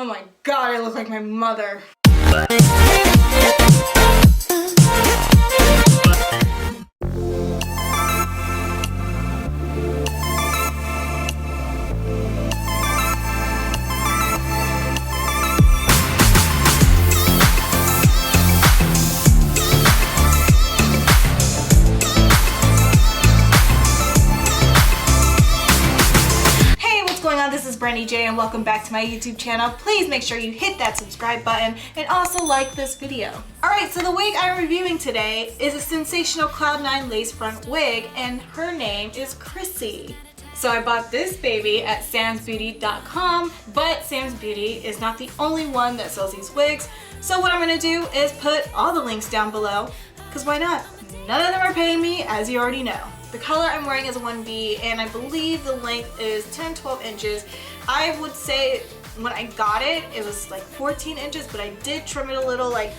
Oh my god, I look like my mother. This is Brandy J and welcome back to my YouTube channel. Please make sure you hit that subscribe button and also like this video. Alright, so the wig I'm reviewing today is a Sensational Cloud9 lace front wig and her name is Chrissy. So I bought this baby at samsbeauty.com, but Sam's Beauty is not the only one that sells these wigs. So what I'm going to do is put all the links down below, because why not? None of them are paying me, as you already know. The color I'm wearing is a 1B and I believe the length is 10-12 inches. I would say when I got it, it was like 14 inches, but I did trim it a little, like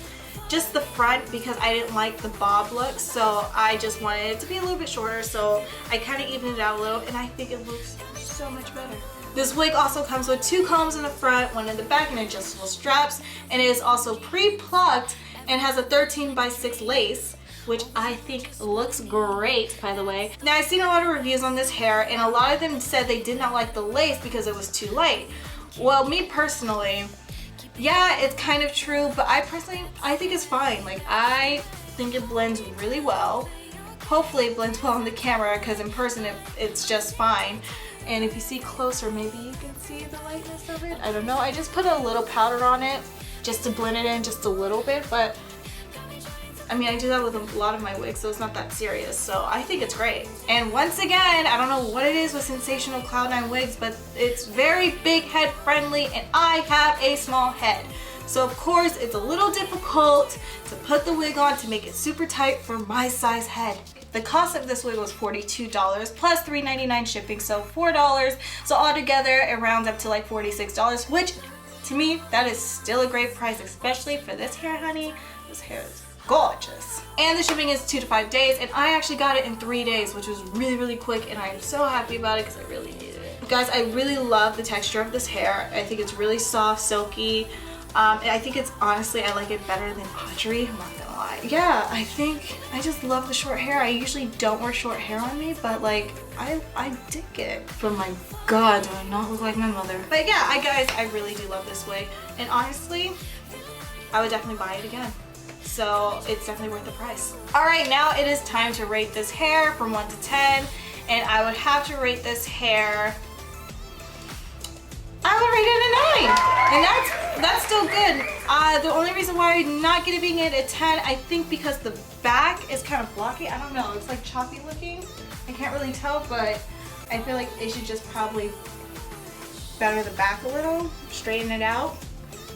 just the front, because I didn't like the bob look, so I just wanted it to be a little bit shorter, so I kind of evened it out a little and I think it looks so much better. This wig also comes with 2 combs in the front, 1 in the back, and adjustable straps, and it is also pre-plucked and has a 13x6 lace, which I think looks great, by the way. Now, I've seen a lot of reviews on this hair and a lot of them said they did not like the lace because it was too light. Well, me personally, yeah, it's kind of true, but I think it's fine. Like, I think it blends really well. Hopefully it blends well on the camera, because in person it's just fine. And if you see closer, maybe you can see the lightness of it. I don't know. I just put a little powder on it just to blend it in just a little bit, but I mean, I do that with a lot of my wigs, so it's not that serious. So I think it's great. And once again, I don't know what it is with Sensational Cloud9 wigs, but it's very big head friendly and I have a small head. So of course, it's a little difficult to put the wig on to make it super tight for my size head. The cost of this wig was $42 plus $3.99 shipping, so $4. So altogether, it rounds up to like $46, which to me, that is still a great price, especially for this hair, honey. This hair is gorgeous. And the shipping is 2 to 5 days, and I actually got it in 3 days, which was really quick, and I am so happy about it because I really needed it. Guys, I really love the texture of this hair. I think it's really soft, silky, and I think it's, honestly, I like it better than Audrey, I'm not gonna lie. Yeah, I just love the short hair. I usually don't wear short hair on me, but like, I dig it. But my god, do I not look like my mother. But yeah, guys, I really do love this wig, and honestly, I would definitely buy it again. So it's definitely worth the price. Alright, now it is time to rate this hair from 1 to 10. And I would have to rate this hair, I would rate it a 9. And that's still good. The only reason why I'm not giving it a 10, I think because the back is kind of blocky. I don't know, it's like choppy looking. I can't really tell, but I feel like it should just probably better the back a little, straighten it out.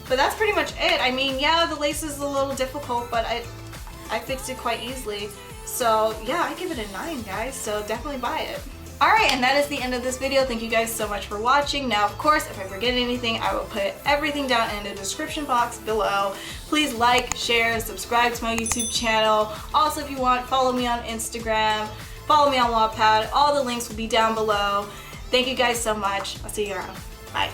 But that's pretty much it. I mean, yeah, the lace is a little difficult, but I fixed it quite easily. So yeah, I give it a 9, guys, so definitely buy it. Alright, and that is the end of this video. Thank you guys so much for watching. Now, of course, if I forget anything, I will put everything down in the description box below. Please like, share, subscribe to my YouTube channel. Also, if you want, follow me on Instagram, follow me on Wattpad. All the links will be down below. Thank you guys so much. I'll see you around. Bye.